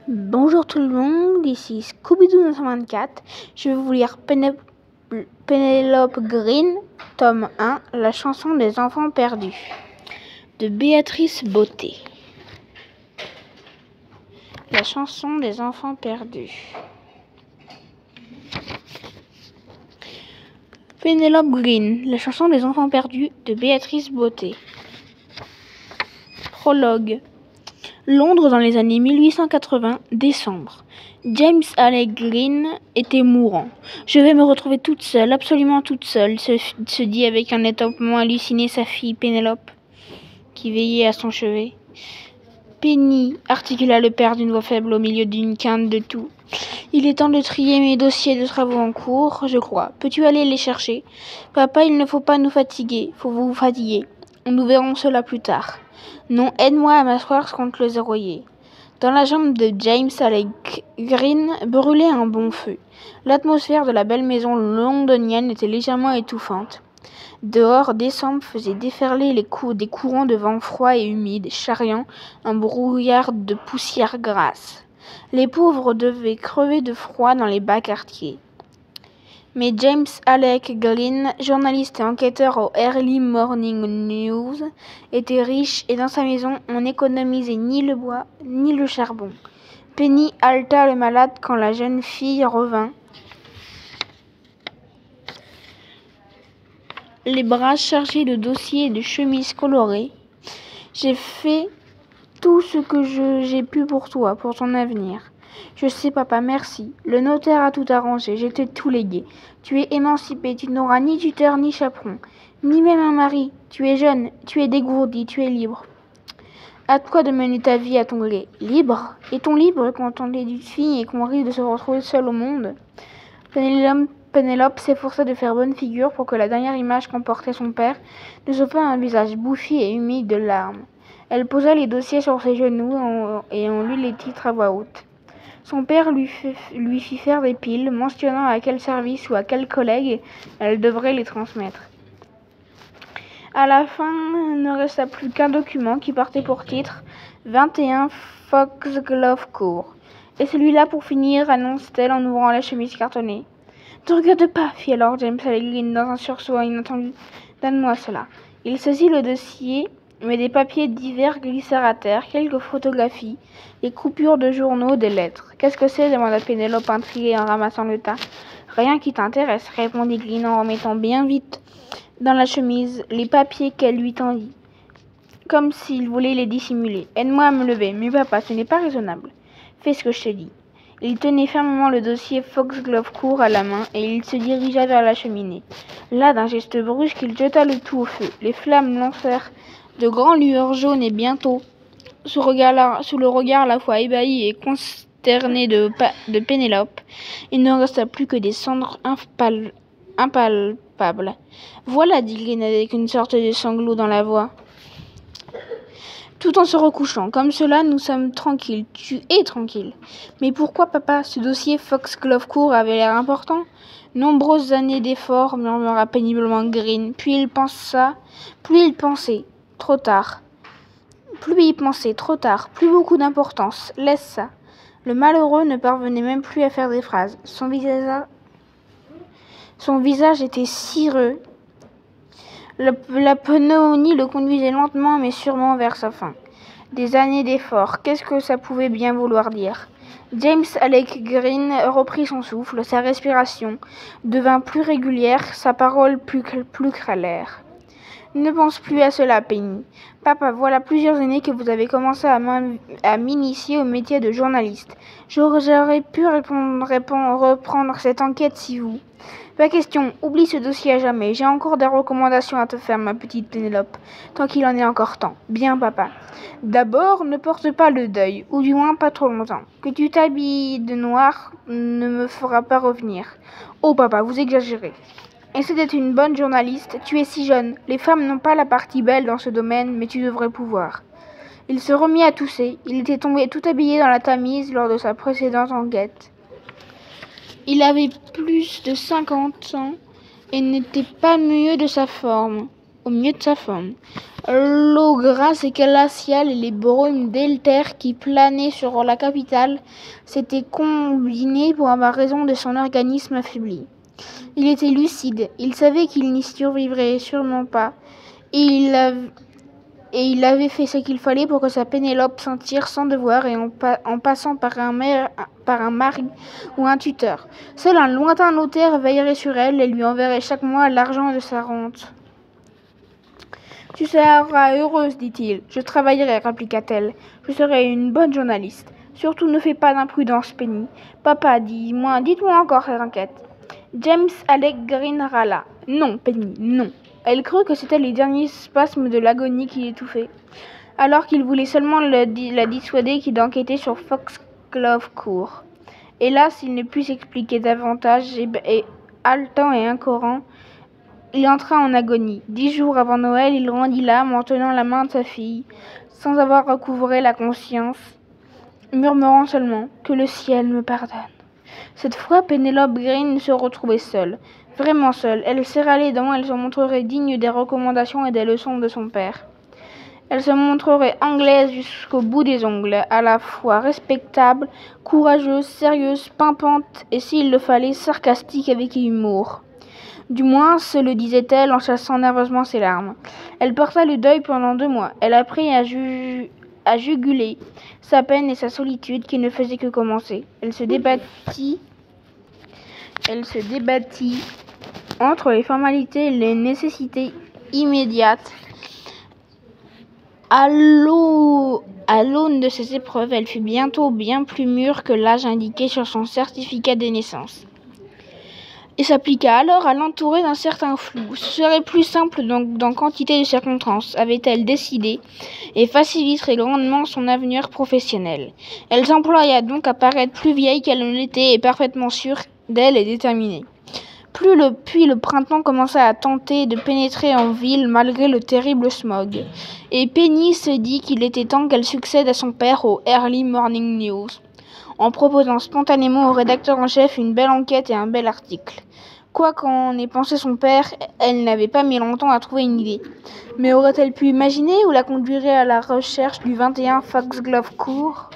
Bonjour tout le monde, ici Scooby-Doo 924. Je vais vous lire Penelope Green, tome 1, la chanson des enfants perdus, de Béatrice Beauté. La chanson des enfants perdus. Penelope Green, la chanson des enfants perdus, de Béatrice Beauté. Prologue. Londres dans les années 1880, décembre. James Halley Green était mourant. Je vais me retrouver toute seule, absolument toute seule, se dit avec un étonnement halluciné sa fille Pénélope, qui veillait à son chevet. Penny, articula le père d'une voix faible au milieu d'une quinte de tout. Il est temps de trier mes dossiers de travaux en cours, je crois. Peux-tu aller les chercher? Papa, il ne faut pas nous fatiguer, faut vous fatiguer. Nous verrons cela plus tard. Non, aide-moi à m'asseoir contre le zéroyer. Dans la chambre de James Halley Green brûlait un bon feu. L'atmosphère de la belle maison londonienne était légèrement étouffante. Dehors, décembre faisait déferler des courants de vent froid et humide, charriant un brouillard de poussière grasse. Les pauvres devaient crever de froid dans les bas quartiers. Mais James Halley Green, journaliste et enquêteur au Early Morning News, était riche et dans sa maison, on n'économisait ni le bois ni le charbon. Penny haleta le malade quand la jeune fille revint, les bras chargés de dossiers et de chemises colorées. J'ai fait tout ce que j'ai pu pour toi, pour ton avenir. Je sais, papa, merci. Le notaire a tout arrangé, j'ai tout légué. Tu es émancipé, tu n'auras ni tuteur ni chaperon, ni même un mari. Tu es jeune, tu es dégourdi, tu es libre. À toi de mener ta vie à ton gré. Libre? Est-on libre quand on est d'une fille et qu'on risque de se retrouver seul au monde? Pénélope s'efforça de faire bonne figure pour que la dernière image qu'emportait son père ne soit pas un visage bouffi et humide de larmes. Elle posa les dossiers sur ses genoux et on lut les titres à voix haute. Son père lui fit faire des piles, mentionnant à quel service ou à quel collègue elle devrait les transmettre. À la fin, ne resta plus qu'un document qui portait pour titre 21 Foxglove Court. Et celui-là pour finir, annonce-t-elle en ouvrant la chemise cartonnée. « Ne regarde pas, fit alors James Halley Green dans un sursaut inattendu. « Donne-moi cela. » Il saisit le dossier, mais des papiers divers glissèrent à terre, quelques photographies, des coupures de journaux, des lettres. « Qu'est-ce que c'est » demanda Pénélope intriguée en ramassant le tas. « Rien qui t'intéresse, répondit Green en remettant bien vite dans la chemise les papiers qu'elle lui tendit, comme s'il voulait les dissimuler. « Aide-moi à me lever. »« Mais papa, ce n'est pas raisonnable. »« Fais ce que je te dis. » Il tenait fermement le dossier Foxglove Court à la main et il se dirigea vers la cheminée. Là, d'un geste brusque, il jeta le tout au feu. Les flammes lancèrent de grandes lueurs jaunes et bientôt, sous le regard à la fois ébahi et consterné de Pénélope, il ne resta plus que des cendres impalpables. « Voilà, dit Green avec une sorte de sanglot dans la voix, tout en se recouchant. Comme cela, nous sommes tranquilles. Tu es tranquille. Mais pourquoi, papa? Ce dossier Foxglove Court avait l'air important. Nombreuses années d'efforts, murmura péniblement Green. Puis il pensait. Trop tard. Plus il pensait, trop tard. Plus beaucoup d'importance. Laisse ça. Le malheureux ne parvenait même plus à faire des phrases. Son visage était cireux. La pneumonie le conduisait lentement mais sûrement vers sa fin. Des années d'efforts, qu'est-ce que ça pouvait bien vouloir dire? James Halley Green reprit son souffle, sa respiration devint plus régulière, sa parole plus claire. Ne pense plus à cela, Penny. Papa, voilà plusieurs années que vous avez commencé à m'initier au métier de journaliste. J'aurais pu reprendre cette enquête si vous... Pas question, oublie ce dossier à jamais. J'ai encore des recommandations à te faire, ma petite Pénélope, tant qu'il en est encore temps. Bien, papa. D'abord, ne porte pas le deuil, ou du moins pas trop longtemps. Que tu t'habilles de noir ne me fera pas revenir. Oh, papa, vous exagérez. Essaie d'être une bonne journaliste. Tu es si jeune. Les femmes n'ont pas la partie belle dans ce domaine, mais tu devrais pouvoir. Il se remit à tousser. Il était tombé tout habillé dans la Tamise lors de sa précédente enquête. Il avait plus de 50 ans et n'était pas mieux de sa forme. au mieux de sa forme. L'eau grasse et glaciale et les brumes délétères qui planaient sur la capitale s'étaient combinés pour avoir raison de son organisme affaibli. Il était lucide, il savait qu'il n'y survivrait sûrement pas, et il avait fait ce qu'il fallait pour que sa Pénélope s'en tire sans devoir et en passant par un mari ou un tuteur. Seul un lointain notaire veillerait sur elle et lui enverrait chaque mois l'argent de sa rente. « Tu seras heureuse, dit-il. « Je travaillerai, répliqua-t-elle. « Je serai une bonne journaliste. Surtout ne fais pas d'imprudence, Penny. Papa, dites-moi encore cette enquête. » James Alec Green râla. « Non, Penny, non. » Elle crut que c'étaient les derniers spasmes de l'agonie qui l'étouffaient, alors qu'il voulait seulement la dissuader d'enquêter sur Foxglove Court. Hélas, il ne put s'expliquer davantage et haletant et incohérent, il entra en agonie. 10 jours avant Noël, il rendit l'âme en tenant la main de sa fille, sans avoir recouvré la conscience, murmurant seulement « Que le ciel me pardonne ». Cette fois, Pénélope Green se retrouvait seule, vraiment seule. Elle serrait les dents, elle se montrerait digne des recommandations et des leçons de son père. Elle se montrerait anglaise jusqu'au bout des ongles, à la fois respectable, courageuse, sérieuse, pimpante et, s'il le fallait, sarcastique avec humour. Du moins, se le disait-elle en chassant nerveusement ses larmes. Elle porta le deuil pendant 2 mois. Elle apprit à juguler sa peine et sa solitude qui ne faisaient que commencer. Elle se débattit entre les formalités et les nécessités immédiates. À l'aune de ces épreuves, elle fut bientôt bien plus mûre que l'âge indiqué sur son certificat de naissance, et s'appliqua alors à l'entourer d'un certain flou. Ce serait plus simple dans quantité de circonstances, avait-elle décidé, et faciliterait grandement son avenir professionnel. Elle s'employa donc à paraître plus vieille qu'elle ne l'était et parfaitement sûre d'elle et déterminée. Puis le printemps commença à tenter de pénétrer en ville malgré le terrible smog, et Penny se dit qu'il était temps qu'elle succède à son père au Early Morning News, en proposant spontanément au rédacteur en chef une belle enquête et un bel article. Quoi qu'en ait pensé son père, elle n'avait pas mis longtemps à trouver une idée. Mais aurait-elle pu imaginer où la conduirait à la recherche du 21 Foxglove Court ?